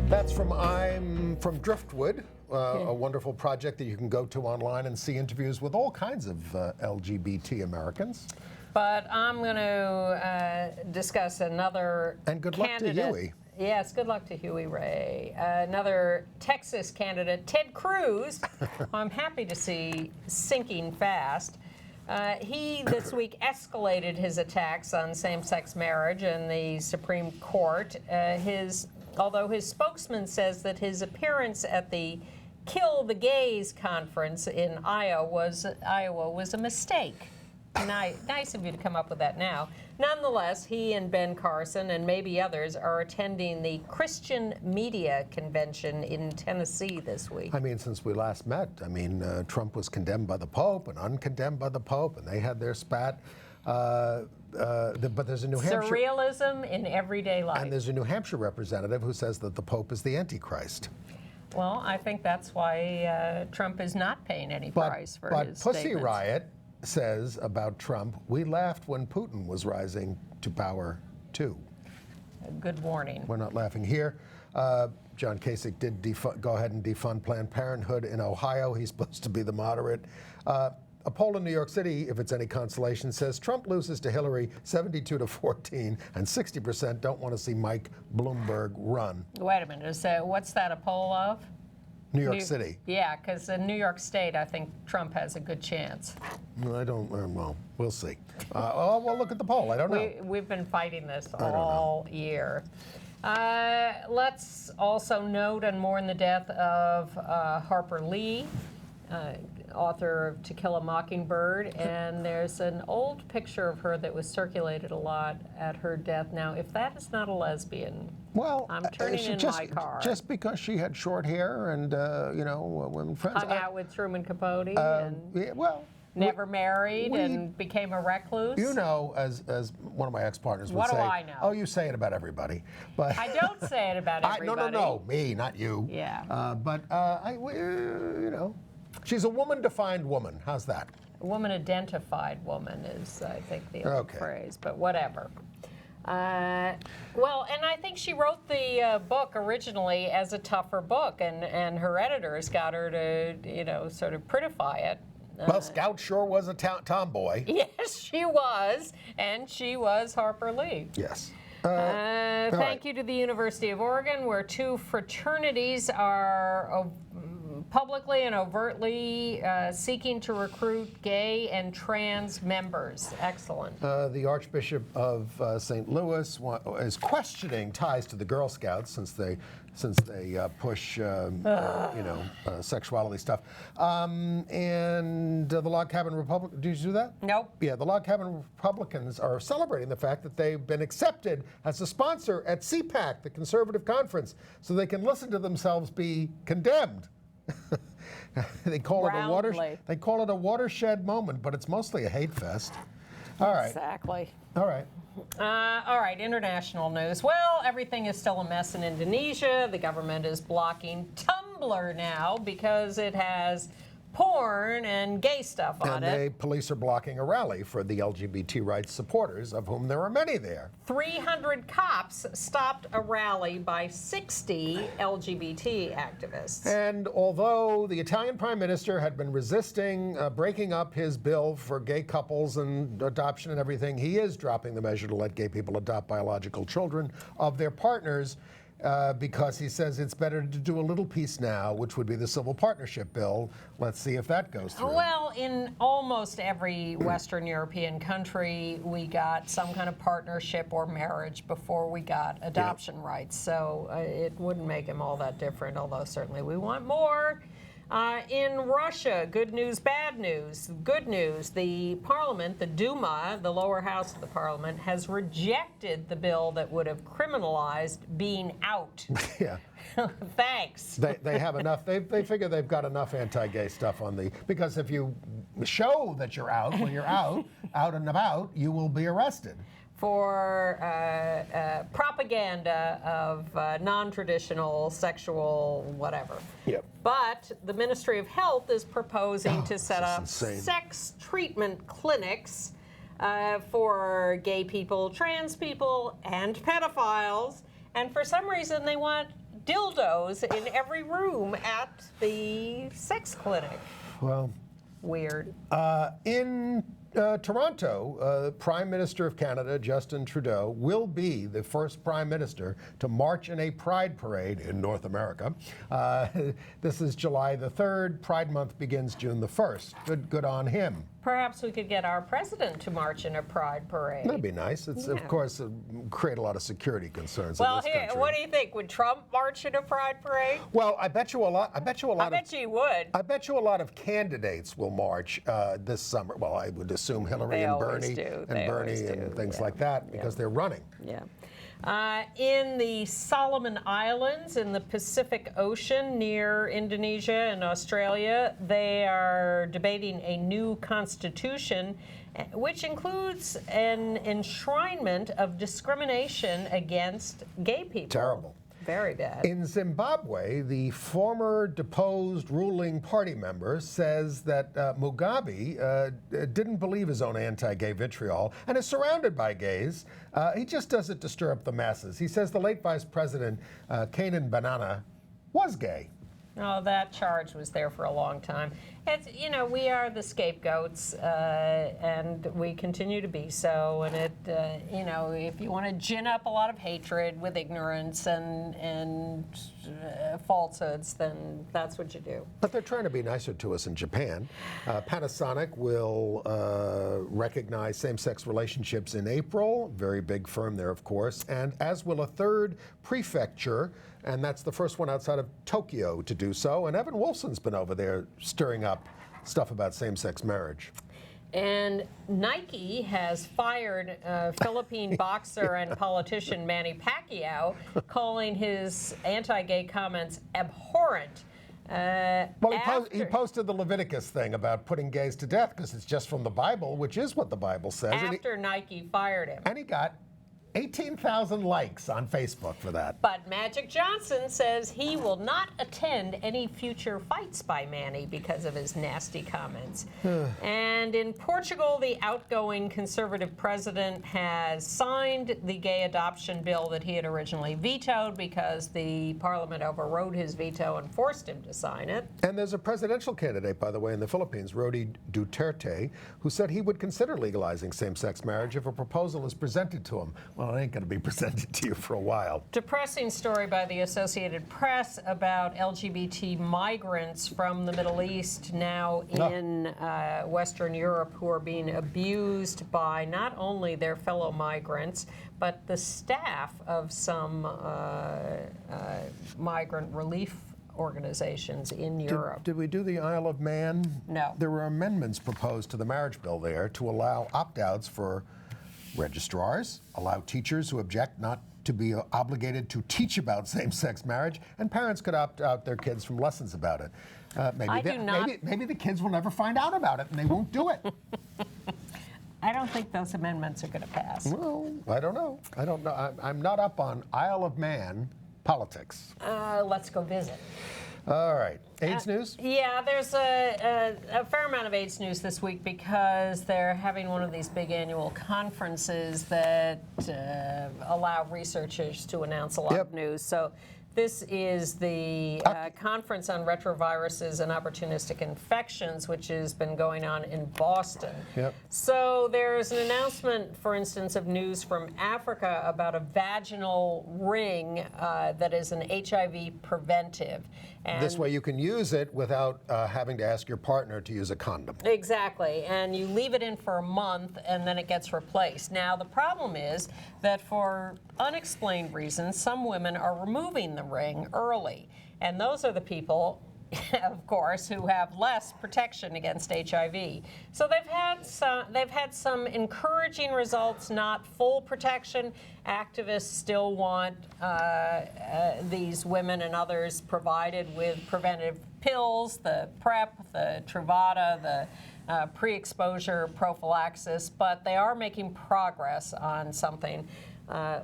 That's from Driftwood, a wonderful project that you can go to online and see interviews with all kinds of LGBT Americans. But I'm going to discuss another And good luck to candidate. Huey. Yes, good luck to Huey Ray. Another Texas candidate, Ted Cruz, who I'm happy to see sinking fast. He this week escalated his attacks on same-sex marriage in the Supreme Court. Although his spokesman says that his appearance at the Kill the Gays conference in Iowa was a mistake. Nice of you to come up with that now. Nonetheless, he and Ben Carson and maybe others are attending the Christian Media Convention in Tennessee this week. I mean, since we last met, Trump was condemned by the Pope and uncondemned by the Pope, and they had their spat. But there's a New Hampshire... Surrealism in everyday life. And there's a New Hampshire representative who says that the Pope is the Antichrist. Well, I think that's why Trump is not paying any price for his Pussy statements. Riot says about Trump, we laughed when Putin was rising to power too. A good warning. We're not laughing here. John Kasich did go ahead and defund Planned Parenthood in Ohio. He's supposed to be the moderate. A poll in New York City, if it's any consolation, says Trump loses to Hillary 72-14, and 60% don't want to see Mike Bloomberg run. Wait a minute. What's that a poll of? New York City. Yeah, because in New York State, I think Trump has a good chance. I don't, well, we'll see. We'll look at the poll. I don't know. We've been fighting this all year. Let's also note and mourn the death of Harper Lee, author of To Kill a Mockingbird, and there's an old picture of her that was circulated a lot at her death. Now, if that is not a lesbian, well, I'm turning in my car. Just because she had short hair and, women friends. Hung out with Truman Capote and Yeah, well, never married and became a recluse. you know, as one of my ex-partners would What do say, I know? oh, you say it about everybody. But I don't say it about everybody. No, me, not you. Yeah. She's a woman-defined woman. How's that? A woman-identified woman is, I think, the old phrase, but whatever. Well, and I think she wrote the book originally as a tougher book, and her editors got her to, sort of prettify it. Well, Scout sure was a tomboy. Yes, she was, and she was Harper Lee. Yes. Thank you to the University of Oregon, where two fraternities are publicly and overtly seeking to recruit gay and trans members. Excellent. The Archbishop of St. Louis is questioning ties to the Girl Scouts since they push sexuality stuff. And the Log Cabin Republicans, did you do that? Nope. Yeah, the Log Cabin Republicans are celebrating the fact that they've been accepted as a sponsor at CPAC, the conservative conference, so they can listen to themselves be condemned. They call it a watershed moment, but it's mostly a hate fest. All right. Exactly. All right. All right, international news. Well, everything is still a mess in Indonesia. The government is blocking Tumblr now because it has porn and gay stuff on And it. police are blocking a rally for the LGBT rights supporters, of whom there are many there. 300 cops stopped a rally by 60 LGBT activists. And although the Italian prime minister had been resisting breaking up his bill for gay couples and adoption and everything, he is dropping the measure to let gay people adopt biological children of their partners. Because he says it's better to do a little piece now, which would be the civil partnership bill. Let's see if that goes through. Well, in almost every Western European country, we got some kind of partnership or marriage before we got adoption rights. So it wouldn't make him all that different, although certainly we want more. In Russia, good news, bad news. Good news, the parliament, the Duma, the lower house of the parliament, has rejected the bill that would have criminalized being out. Yeah. Thanks. They have enough. They figure they've got enough anti-gay stuff on the, because if you show that you're out, when you're out and about, you will be arrested. For propaganda of non-traditional sexual whatever. Yep. But the Ministry of Health is proposing to set this is up insane. sex treatment clinics for gay people, trans people, and pedophiles. And for some reason, they want dildos in every room at the sex clinic. Well, Weird. in Toronto, Prime Minister of Canada, Justin Trudeau, will be the first Prime Minister to march in a Pride parade in North America. This is July the 3rd. Pride Month begins June the 1st. Good on him. Perhaps we could get our president to march in a Pride parade. That'd be nice. It's, Yeah. of course, create a lot of security concerns Well, in this here, country. what do you think? Would Trump march in a Pride parade? Well, I bet you a lot. I bet you a lot I bet you he would. I bet you a lot of candidates will march this summer. Well, I would assume Hillary They and always Bernie do. and They always Bernie and do, things yeah. like that because they're running. Yeah. In the Solomon Islands in the Pacific Ocean near Indonesia and Australia, they are debating a new constitution which includes an enshrinement of discrimination against gay people. Terrible. Very bad. In Zimbabwe, the former deposed ruling party member says that Mugabe didn't believe his own anti-gay vitriol and is surrounded by gays. He just does it to stir up the masses. He says the late Vice President, Canaan Banana, was gay. Oh, that charge was there for a long time. It's, you know, we are the scapegoats, and we continue to be so. And it, you know, if you want to gin up a lot of hatred with ignorance and falsehoods, then that's what you do. But they're trying to be nicer to us in Japan. Panasonic will recognize same-sex relationships in April. Very big firm there, of course. And as will a third prefecture, and that's the first one outside of Tokyo to do so. And Evan Wolfson's been over there stirring up stuff about same-sex marriage. And Nike has fired Philippine boxer and politician Manny Pacquiao, calling his anti-gay comments abhorrent. Well, he posted the Leviticus thing about putting gays to death because it's just from the Bible, which is what the Bible says. After Nike fired him. And he got 18,000 likes on Facebook for that. But Magic Johnson says he will not attend any future fights by Manny because of his nasty comments. And in Portugal, the outgoing conservative president has signed the gay adoption bill that he had originally vetoed because the parliament overrode his veto and forced him to sign it. And there's a presidential candidate, by the way, in the Philippines, Rodi Duterte, who said he would consider legalizing same-sex marriage if a proposal is presented to him. Well, it ain't going to be presented to you for a while. Depressing story by the Associated Press about LGBT migrants from the Middle East now in Western Europe who are being abused by not only their fellow migrants, but the staff of some migrant relief organizations in Europe. Did we do the Isle of Man? No. There were amendments proposed to the marriage bill there to allow opt-outs for registrars, allow teachers who object not to be obligated to teach about same-sex marriage, and parents could opt out their kids from lessons about it. Maybe the kids will never find out about it and they won't do it. I don't think those amendments are going to pass. Well, I don't know. I'm not up on Isle of Man politics. Let's go visit. All right. AIDS news? Yeah, there's a fair amount of AIDS news this week because they're having one of these big annual conferences that allow researchers to announce a lot of news. So this is the Conference on Retroviruses and Opportunistic Infections, which has been going on in Boston. Yep. So there's an announcement, for instance, of news from Africa about a vaginal ring that is an HIV preventive. And This way you can use it without having to ask your partner to use a condom. Exactly, and you leave it in for a month and then it gets replaced. Now the problem is that for unexplained reasons, some women are removing the ring early, and those are the people, of course, who have less protection against HIV. So they've had some encouraging results, not full protection. Activists still want these women and others provided with preventive pills, the PrEP, the Truvada, the pre-exposure prophylaxis, but they are making progress on something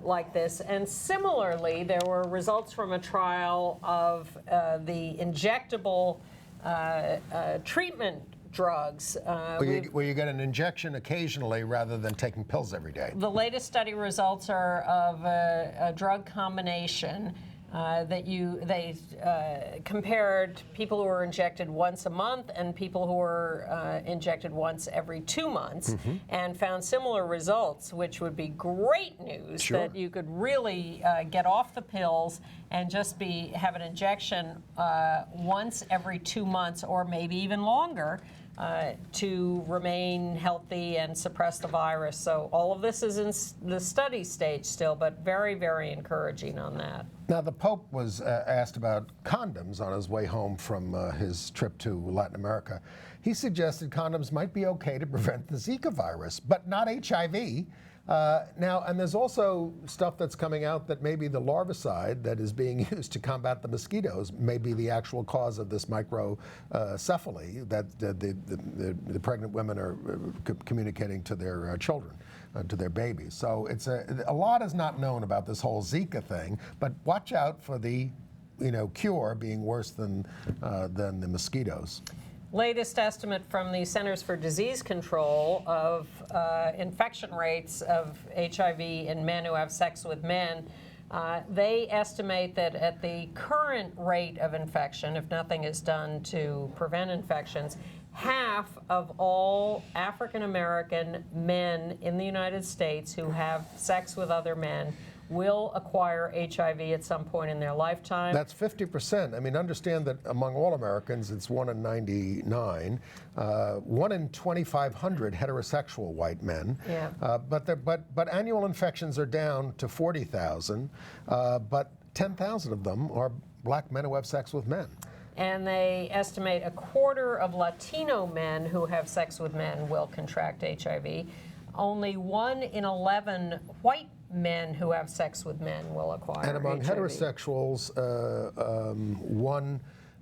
like this. And similarly, there were results from a trial of the injectable treatment drugs. Where you get an injection occasionally rather than taking pills every day. The latest study results are of a drug combination they compared people who were injected once a month and people who were injected once every 2 months, and found similar results, which would be great news that you could really get off the pills and just have an injection once every 2 months or maybe even longer to remain healthy and suppress the virus. So all of this is in the study stage still, but very, very encouraging on that. Now, the Pope was asked about condoms on his way home from his trip to Latin America. He suggested condoms might be okay to prevent the Zika virus, but not HIV. Now, and there's also stuff that's coming out that maybe the larvicide that is being used to combat the mosquitoes may be the actual cause of this microcephaly that the pregnant women are communicating to their children, to their babies. So it's a lot is not known about this whole Zika thing, but watch out for the cure being worse than the mosquitoes. Latest estimate from the Centers for Disease Control of infection rates of HIV in men who have sex with men. They estimate that at the current rate of infection, if nothing is done to prevent infections, half of all African American men in the United States who have sex with other men will acquire HIV at some point in their lifetime. That's 50%. I mean, understand that among all Americans, it's 1 in 99, 1 in 2,500 heterosexual white men. Yeah. But annual infections are down to 40,000, but 10,000 of them are black men who have sex with men. And they estimate a quarter of Latino men who have sex with men will contract HIV. Only 1 in 11 white men who have sex with men will acquire And among HIV. heterosexuals,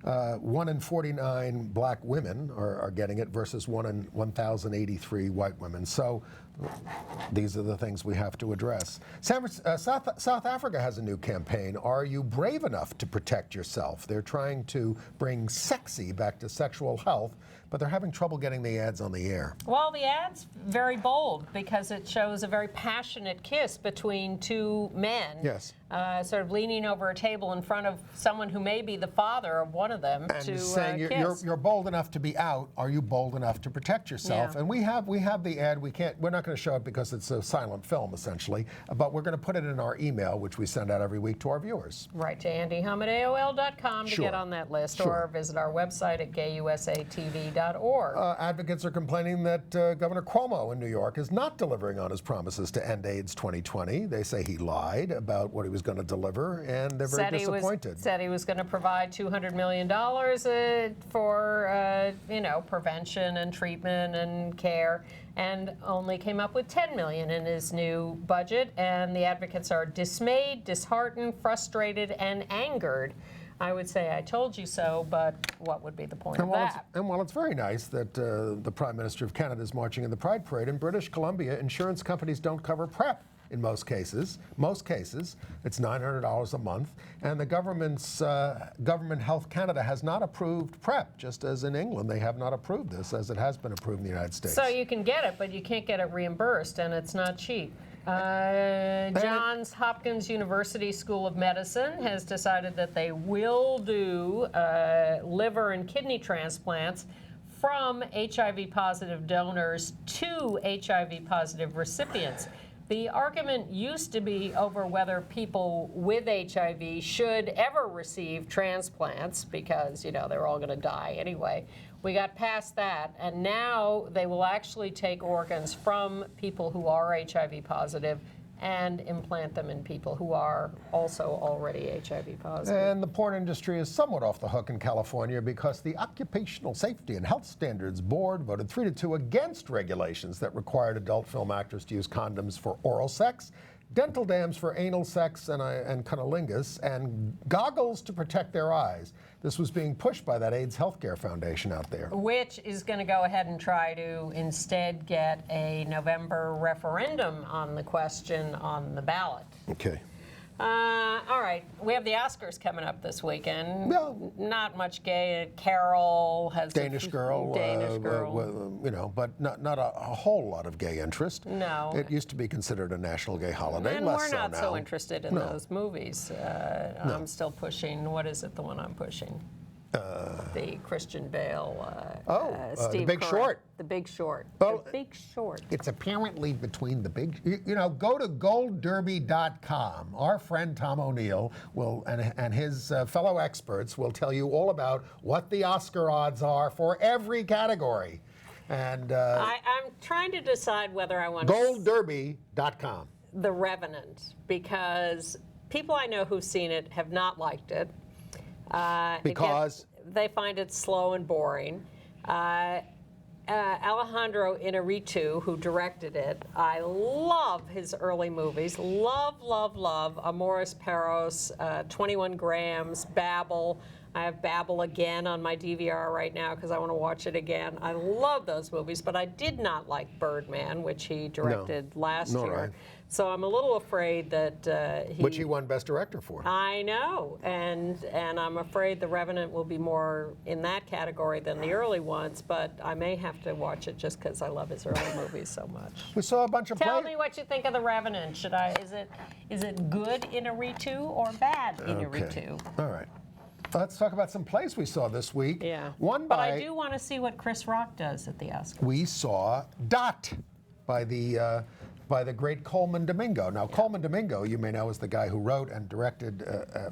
1 in 49 black women are getting it versus 1 in 1,083 white women. So these are the things we have to address. South Africa has a new campaign. Are you brave enough to protect yourself? They're trying to bring sexy back to sexual health, but they're having trouble getting the ads on the air. Well, the ad's very bold because it shows a very passionate kiss between two men. Yes. Sort of leaning over a table in front of someone who may be the father of one of them And to saying kiss. you're bold enough to be out. Are you bold enough to protect yourself? Yeah. And we have the ad. We're not going to show it because it's a silent film essentially, but we're going to put it in our email, which we send out every week to our viewers. Right to AndyHum@AOL.com to Sure. get on that list, Sure. or visit our website at gayusatv.org. Advocates are complaining that Governor Cuomo in New York is not delivering on his promises to end AIDS 2020. They say he lied about what he was going to deliver, and they're very disappointed. Said he was going to provide $200 million for prevention and treatment and care, and only came up with $10 million in his new budget. And the advocates are dismayed, disheartened, frustrated, and angered. I would say I told you so, but what would be the point of that? And while it's very nice that the Prime Minister of Canada is marching in the Pride Parade, in British Columbia, insurance companies don't cover PrEP in most cases. Most cases, it's $900 a month. And the Government Health Canada has not approved PrEP, just as in England they have not approved this, as it has been approved in the United States. So you can get it, but you can't get it reimbursed, and it's not cheap. Johns Hopkins University School of Medicine has decided that they will do liver and kidney transplants from HIV-positive donors to HIV-positive recipients. The argument used to be over whether people with HIV should ever receive transplants because, you know, they're all going to die anyway. We got past that, and now they will actually take organs from people who are HIV positive and implant them in people who are also already HIV positive. And the porn industry is somewhat off the hook in California because the Occupational Safety and Health Standards Board voted 3-2 against regulations that required adult film actors to use condoms for oral sex, dental dams for anal sex and cunnilingus, and goggles to protect their eyes. This was being pushed by that AIDS Healthcare Foundation out there. Which is going to go ahead and try to instead get a November referendum on the question on the ballot. Okay. All right, we have the Oscars coming up this weekend. No. Not much gay. Carol has Danish girl, you know, but not a whole lot of gay interest. No. It used to be considered a national gay holiday. And less we're not so so now. interested in those movies. I'm still pushing. What is it? The one I'm pushing? The Christian Bale. Steve The Big Carell. Short. The Big Short. Well, The Big Short. It's apparently between the big, you know, go to goldderby.com. Our friend Tom O'Neill will, and his fellow experts will tell you all about what the Oscar odds are for every category. And I'm trying to decide whether I want goldderby.com. The Revenant, because people I know who've seen it have not liked it. Because? They find it slow and boring. Alejandro Inarritu, who directed it, I love his early movies. Love, love, love. Amores Perros, 21 Grams, Babel. I have Babel again on my DVR right now because I want to watch it again. I love those movies, but I did not like Birdman, which he directed last year. Right. So I'm a little afraid that Which he won Best Director for. I know, and I'm afraid The Revenant will be more in that category than the early ones, but I may have to watch it just because I love his early movies so much. We saw a bunch of Tell me what you think of The Revenant. Is it good Inarritu or bad Inarritu? Okay. All right. Let's talk about some plays we saw this week. Yeah. One but by, I do want to see what Chris Rock does at the Oscars. we saw Dot by the great Coleman Domingo. Now, Coleman Domingo, you may know, is the guy who wrote and directed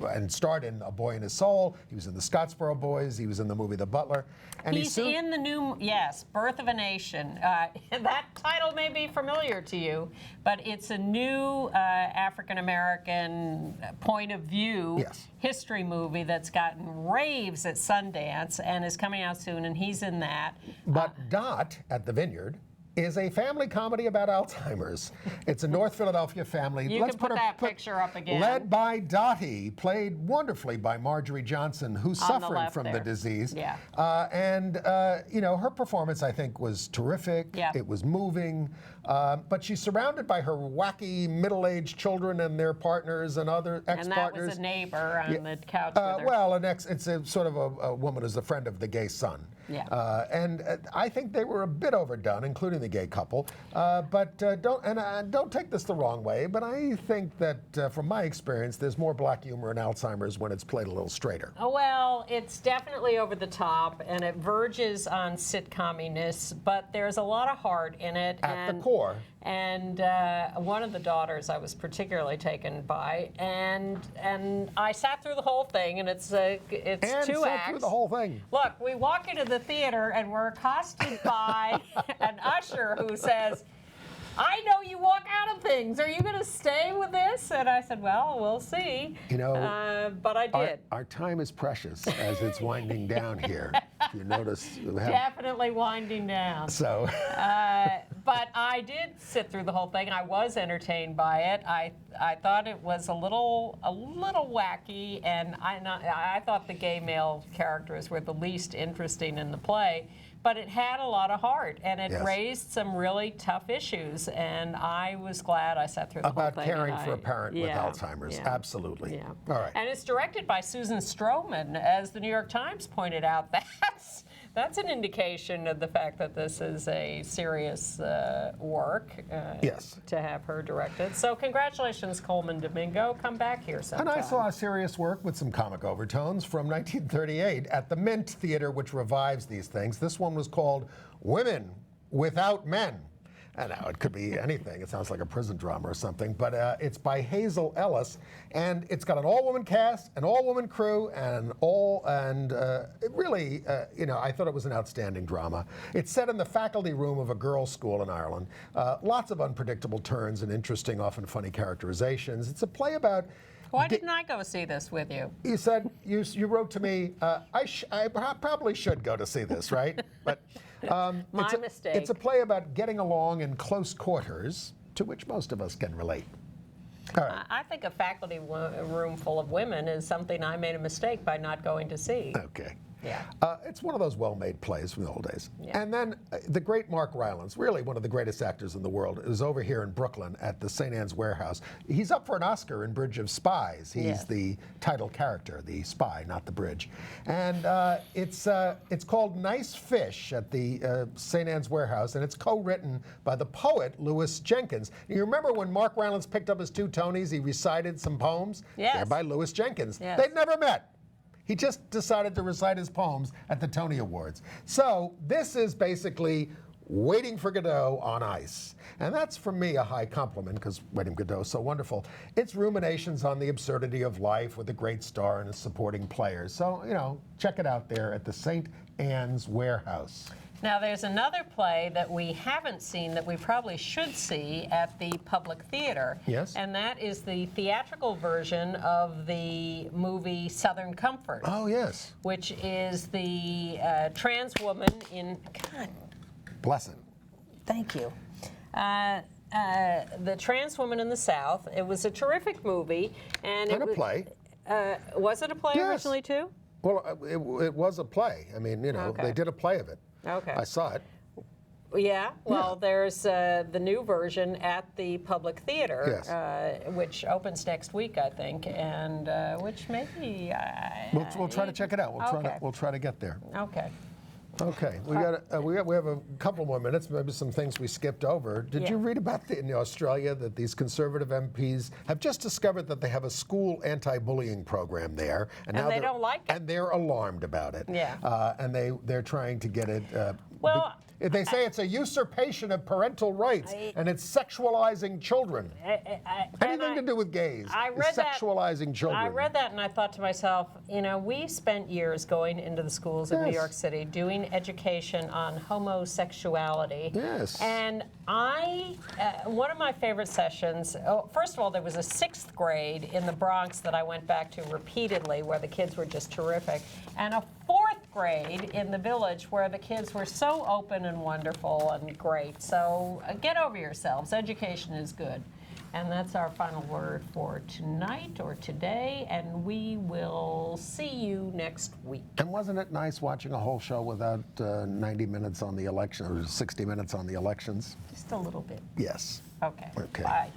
and starred in A Boy in His Soul. He was in the Scottsboro Boys. He was in the movie The Butler. And He's in the new, Birth of a Nation. That title may be familiar to you, but it's a new African-American point of view history movie that's gotten raves at Sundance and is coming out soon, and he's in that. But Dot at the Vineyard is a family comedy about Alzheimer's. It's a North Philadelphia family. You can put that picture up again. Led by Dottie, played wonderfully by Marjorie Johnson, who's suffering from the disease. Yeah. You know, her performance, I think, was terrific. Yeah. It was moving. But she's surrounded by her wacky middle-aged children and their partners and other ex-partners. And that was a neighbor on the couch with her. Well, it's a sort of a woman who's a friend of the gay son. Yeah. And I think they were a bit overdone, including the gay couple. But don't take this the wrong way, but I think that from my experience, there's more black humor in Alzheimer's when it's played a little straighter. Oh, well, it's definitely over the top, and it verges on sitcominess, but there's a lot of heart in it. At the core. And one of the daughters I was particularly taken by, and I sat through the whole thing, and it's 2 acts. Through the whole thing. Look, we walk into the theater and we're accosted by an usher who says, "I know you walk out of things. Are you going to stay with this?" And I said, "Well, we'll see." You know, but I did. Our time is precious as it's winding down here. If you notice, Definitely winding down. So. But I did sit through the whole thing. I was entertained by it. I thought it was a little wacky, and I thought the gay male characters were the least interesting in the play. But it had a lot of heart, and it Yes. raised some really tough issues, and I was glad I sat through the whole About thing. caring and for a parent with yeah, Alzheimer's. yeah. Absolutely. Yeah. All right. And it's directed by Susan Stroman, as the New York Times pointed out. That's an indication of the fact that this is a serious work. Yes. To have her direct it. So congratulations, Coleman Domingo. Come back here sometime. And I saw serious work with some comic overtones from 1938 at the Mint Theater, which revives these things. This one was called Women Without Men. And now it could be anything. It sounds like a prison drama or something. But it's by Hazel Ellis, and it's got an all-woman cast, an all-woman crew, and it really, I thought it was an outstanding drama. It's set in the faculty room of a girls' school in Ireland. Lots of unpredictable turns and interesting, often funny characterizations. It's a play about. Why didn't I go see this with you? You said you wrote to me. I probably should go to see this, right? But My mistake. It's a play about getting along in close quarters, to which most of us can relate. All right. I think a faculty room full of women is something I made a mistake by not going to see. Okay. Yeah. It's one of those well-made plays from the old days. Yeah. And then the great Mark Rylance, really one of the greatest actors in the world, is over here in Brooklyn at the St. Anne's Warehouse. He's up for an Oscar in Bridge of Spies. He's Yes. the title character, the spy, not the bridge. And it's called Nice Fish at the St. Anne's Warehouse, and it's co-written by the poet Louis Jenkins. You remember when Mark Rylance picked up his 2 Tonys, he recited some poems? Yes. They're by Louis Jenkins. Yes. They'd never met. He just decided to recite his poems at the Tony Awards. So this is basically Waiting for Godot on ice. And that's, for me, a high compliment, because Waiting for Godot is so wonderful. It's ruminations on the absurdity of life with a great star and his supporting players. So, check it out there at the St. Anne's Warehouse. Now, there's another play that we haven't seen that we probably should see at the Public Theater. Yes. And that is the theatrical version of the movie Southern Comfort. Oh, yes. Which is the trans woman in. God, Bless it. thank you. The trans woman in the South. It was a terrific movie. And And a play. Was it a play Yes. originally, too? Well, it was a play. I mean, Okay. they did a play of it. Okay. I saw it. Yeah, well, there's the new version at the Public Theater, Yes. which opens next week, I think, and which maybe. We'll try to check it out. Okay. We'll try to get there. Okay. Okay, we have a couple more minutes. Maybe some things we skipped over. Did you read about in Australia that these Conservative MPs have just discovered that they have a school anti-bullying program there, And they don't like it. and they're alarmed about it. Yeah. And they're trying to get it. Well, they say it's a usurpation of parental rights, and it's sexualizing children. Anything to do with gays I is read that- sexualizing children. I read that and I thought to myself, we spent years going into the schools of New Yes. York City doing education on homosexuality. Yes. And one of my favorite sessions, first of all, there was a 6th grade in the Bronx that I went back to repeatedly where the kids were just terrific, and a 4th grade in the Village where the kids were so open and wonderful and great. So get over yourselves. Education is good. And that's our final word for tonight or today, and we will see you next week. And wasn't it nice watching a whole show without 90 minutes on the election, or 60 minutes on the elections? Just a little bit. Yes. Okay. Okay. Bye.